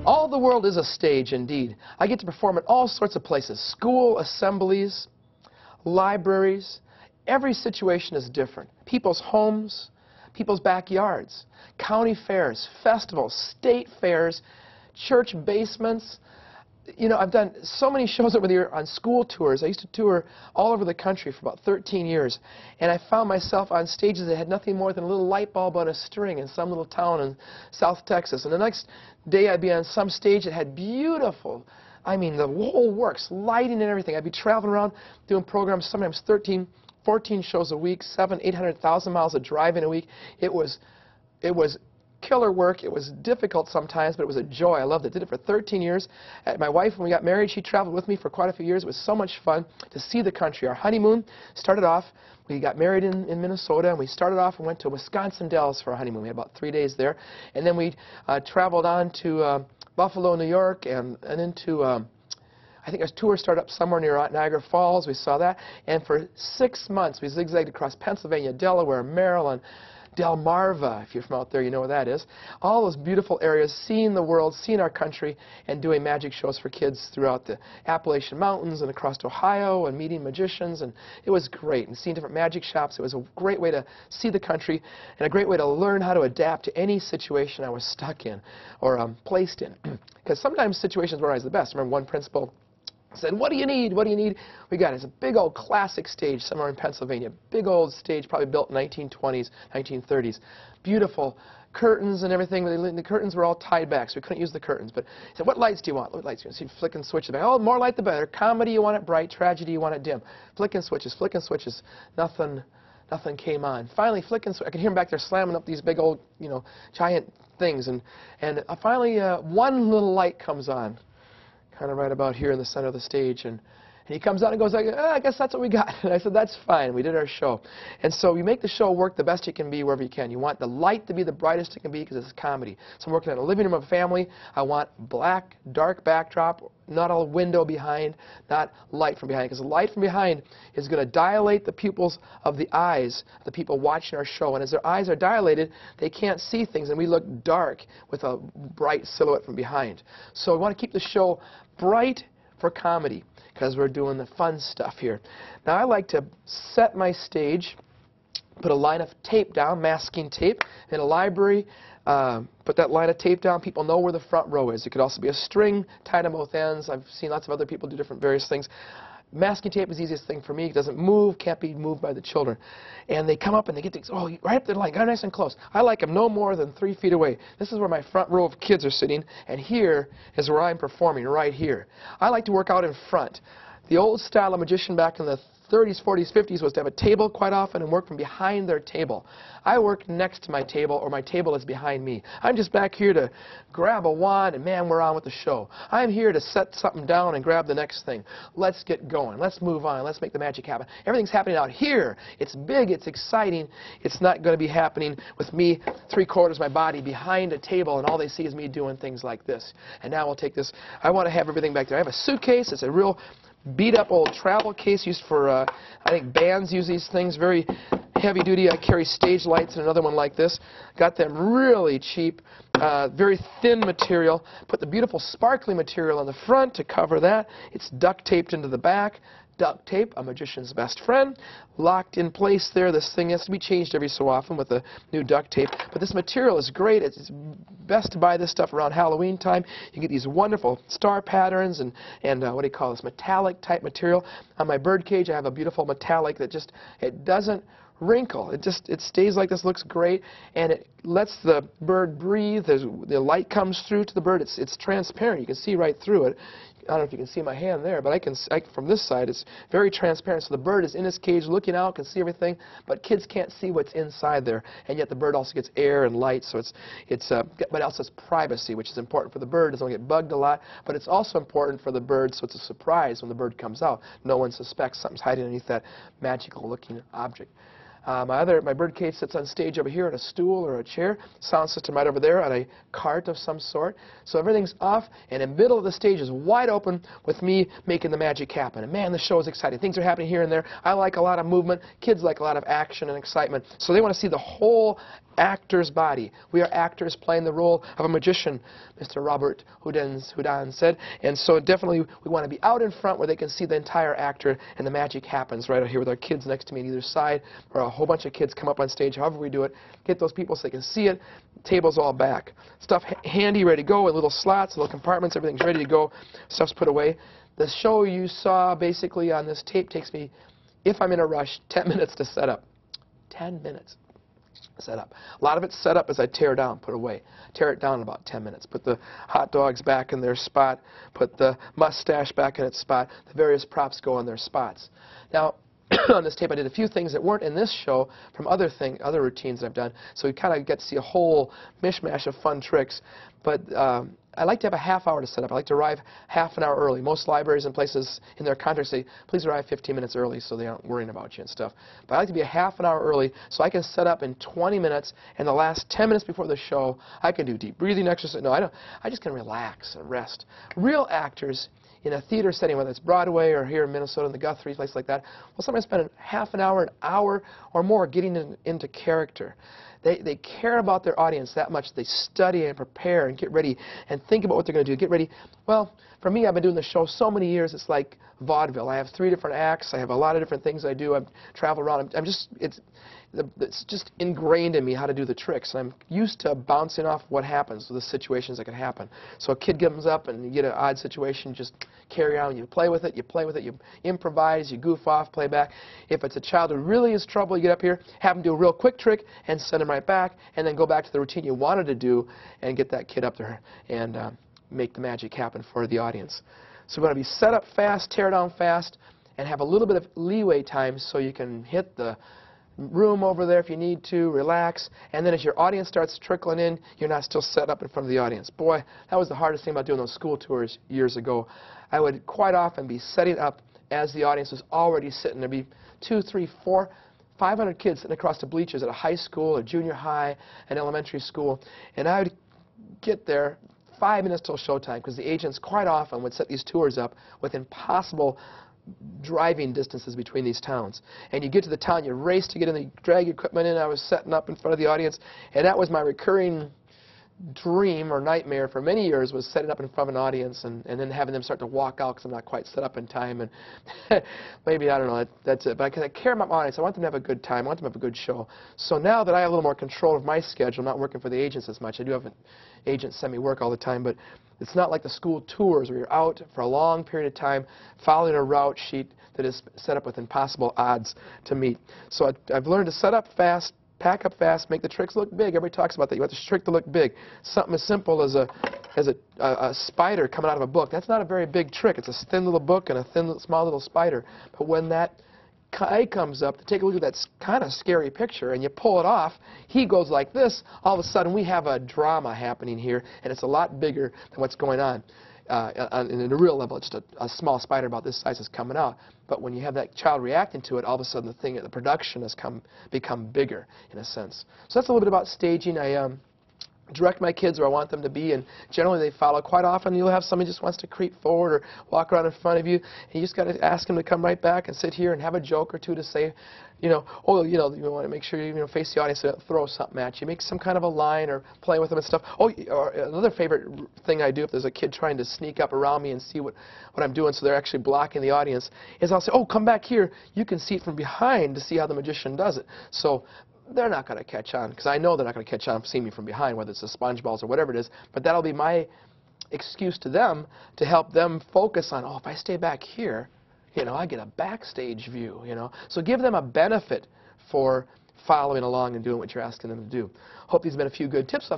All the world is a stage, indeed. I get to perform at all sorts of places. School assemblies, libraries. Every situation is different. People's homes, people's backyards, county fairs, festivals, state fairs, church basements. You know, I've done so many shows over the year on school tours. I used to tour all over the country for about 13 years. And I found myself on stages that had nothing more than a little light bulb on a string in some little town in South Texas. And the next day I'd be on some stage that had beautiful, I mean, the whole works, lighting and everything. I'd be traveling around doing programs, sometimes 13, 14 shows a week, 800,000 miles of driving a week. It was killer work. It was difficult sometimes, but it was a joy. I loved it. Did it for 13 years. My wife, when we got married, she traveled with me for quite a few years. It was so much fun to see the country. Our honeymoon started off, we got married in Minnesota, and we started off and went to Wisconsin Dells for our honeymoon. We had about 3 days there. And then we traveled on to Buffalo, New York, and into I think our tour started up somewhere near Niagara Falls. We saw that. And for 6 months, we zigzagged across Pennsylvania, Delaware, Maryland, Delmarva. If you're from out there, you know where that is. All those beautiful areas, seeing the world, seeing our country, and doing magic shows for kids throughout the Appalachian Mountains and across Ohio, and meeting magicians. And it was great. And seeing different magic shops. It was a great way to see the country and a great way to learn how to adapt to any situation I was stuck in or placed in. Because sometimes situations weren't always the best. I remember one principal said, "What do you need? What do you need?" We got it. It's a big old classic stage somewhere in Pennsylvania. Big old stage, probably built in 1920s, 1930s. Beautiful curtains and everything. The curtains were all tied back, so we couldn't use the curtains. But he said, "What lights do you want? What lights do you want?" So he'd flick and switch them. Oh, more light the better. Comedy, you want it bright. Tragedy, you want it dim. Flick and switches, flick and switches. Nothing came on. Finally, flick and switch. I could hear him back there slamming up these big old, you know, giant things. And finally, one little light comes on, kind of right about here in the center of the stage, and he comes out and goes like, "I guess that's what we got." And I said, "That's fine. We did our show." And so you make the show work the best it can be wherever you can. You want the light to be the brightest it can be because it's comedy. So I'm working in a living room of a family. I want black, dark backdrop, not a window behind, not light from behind, because the light from behind is going to dilate the pupils of the eyes of the people watching our show. And as their eyes are dilated, they can't see things, and we look dark with a bright silhouette from behind. So we want to keep the show bright for comedy, because we're doing the fun stuff here. Now, I like to set my stage, put a line of tape down, masking tape, in a library. Put that line of tape down. People know where the front row is. It could also be a string tied on both ends. I've seen lots of other people do different various things. Masking tape is the easiest thing for me. It doesn't move, can't be moved by the children. And they come up and they get things, oh, right up to the line, got nice and close. I like them no more than 3 feet away. This is where my front row of kids are sitting, and here is where I'm performing, right here. I like to work out in front. The old style of magician back in the 30s, 40s, 50s was to have a table quite often and work from behind their table. I work next to my table, or my table is behind me. I'm just back here to grab a wand, and man, we're on with the show. I'm here to set something down and grab the next thing. Let's get going. Let's move on. Let's make the magic happen. Everything's happening out here. It's big. It's exciting. It's not going to be happening with me 3/4 of my body behind a table, and all they see is me doing things like this. And now we'll take this. I want to have everything back there. I have a suitcase. It's a real beat-up old travel case used for, I think bands use these things, very heavy-duty. I carry stage lights and another one like this. Got them really cheap, very thin material. Put the beautiful sparkly material on the front to cover that. It's duct taped into the back. Duct tape, a magician's best friend, locked in place there. This thing has to be changed every so often with the new duct tape. But this material is great. It's best to buy this stuff around Halloween time. You get these wonderful star patterns and what do you call this, metallic type material. On my bird cage, I have a beautiful metallic that just, it doesn't wrinkle. It stays like this, looks great, and it lets the bird breathe. The light comes through to the bird. It's transparent. You can see right through it. I don't know if you can see my hand there, but from this side, it's very transparent. So the bird is in his cage looking out, can see everything, but kids can't see what's inside there. And yet the bird also gets air and light, so but also it's privacy, which is important for the bird. It doesn't get bugged a lot, but it's also important for the bird, so it's a surprise when the bird comes out. No one suspects something's hiding underneath that magical looking object. My birdcage sits on stage over here on a stool or a chair. Sound system right over there on a cart of some sort. So everything's off, and in the middle of the stage is wide open with me making the magic happen. And man, the show is exciting. Things are happening here and there. I like a lot of movement. Kids like a lot of action and excitement. So they want to see the whole actor's body. We are actors playing the role of a magician, Mr. Robert Houdin said. And so definitely we want to be out in front where they can see the entire actor and the magic happens right out here with our kids next to me on either side, or a whole bunch of kids come up on stage, however we do it. Get those people so they can see it. Table's all back. Stuff handy, ready to go, in little slots, little compartments, everything's ready to go. Stuff's put away. The show you saw basically on this tape takes me, if I'm in a rush, 10 minutes to set up. 10 minutes. Set up. A lot of it's set up as I tear down, put away. Tear it down in about 10 minutes. Put the hot dogs back in their spot. Put the mustache back in its spot. The various props go in their spots. Now, on this tape, I did a few things that weren't in this show from other routines that I've done. So you kind of get to see a whole mishmash of fun tricks. But I like to have a half hour to set up. I like to arrive half an hour early. Most libraries and places in their contracts say, please arrive 15 minutes early so they aren't worrying about you and stuff. But I like to be a half an hour early so I can set up in 20 minutes, and the last 10 minutes before the show, I can do deep breathing exercises. No, I just can relax and rest. Real actors in a theater setting, whether it's Broadway or here in Minnesota in the Guthrie, place like that, will sometimes spend half an hour or more getting into character. They care about their audience that much. They study and prepare and get ready and think about what they're going to do. Get ready. Well, for me, I've been doing the show so many years, it's like vaudeville. I have 3 different acts. I have a lot of different things I do. I travel around. It's just ingrained in me how to do the tricks. And I'm used to bouncing off what happens, the situations that can happen. So a kid comes up and you get an odd situation, just carry on. You play with it, you improvise, you goof off, play back. If it's a child who really is trouble, you get up here, have them do a real quick trick and send them right back, and then go back to the routine you wanted to do and get that kid up there and make the magic happen for the audience. So we want to be set up fast, tear down fast, and have a little bit of leeway time so you can hit the room over there if you need to, relax, and then as your audience starts trickling in, you're not still set up in front of the audience. Boy, that was the hardest thing about doing those school tours years ago. I would quite often be setting up as the audience was already sitting. There'd be 2, 3, 4, 500 kids sitting across the bleachers at a high school, a junior high, an elementary school, and I would get there 5 minutes till showtime because the agents quite often would set these tours up with impossible driving distances between these towns. And you get to the town, you race to get in, you drag your equipment in. I was setting up in front of the audience, and that was my recurring dream or nightmare for many years, was setting up in front of an audience and then having them start to walk out because I'm not quite set up in time. And maybe, I don't know, that's it. But I care about my audience. I want them to have a good time. I want them to have a good show. So now that I have a little more control of my schedule, I'm not working for the agents as much. I do have an agent send me work all the time, but it's not like the school tours where you're out for a long period of time following a route sheet that is set up with impossible odds to meet. So I've learned to set up fast, pack up fast, make the tricks look big. Everybody talks about that. You want the trick to look big. Something as simple as a spider coming out of a book. That's not a very big trick. It's a thin little book and a thin, small little spider. But when that guy comes up to take a look at that kind of scary picture and you pull it off, he goes like this. All of a sudden, we have a drama happening here, and it's a lot bigger than what's going on. In a real level, it's just a small spider about this size is coming out. But when you have that child reacting to it, all of a sudden the production has become bigger, in a sense. So that's a little bit about staging. I direct my kids where I want them to be, and generally they follow. Quite often you'll have somebody just wants to creep forward or walk around in front of you, and you just got to ask them to come right back and sit here and have a joke or two to say, you want to make sure you face the audience and throw something at you. Make some kind of a line or play with them and stuff. Oh, or another favorite thing I do if there's a kid trying to sneak up around me and see what I'm doing so they're actually blocking the audience, is I'll say, oh, come back here. You can see it from behind to see how the magician does it. So they're not going to catch on, because I know they're not going to catch on seeing me from behind, whether it's the SpongeBob's or whatever it is, but that'll be my excuse to them to help them focus on, oh, if I stay back here, I get a backstage view, So give them a benefit for following along and doing what you're asking them to do. Hope these have been a few good tips.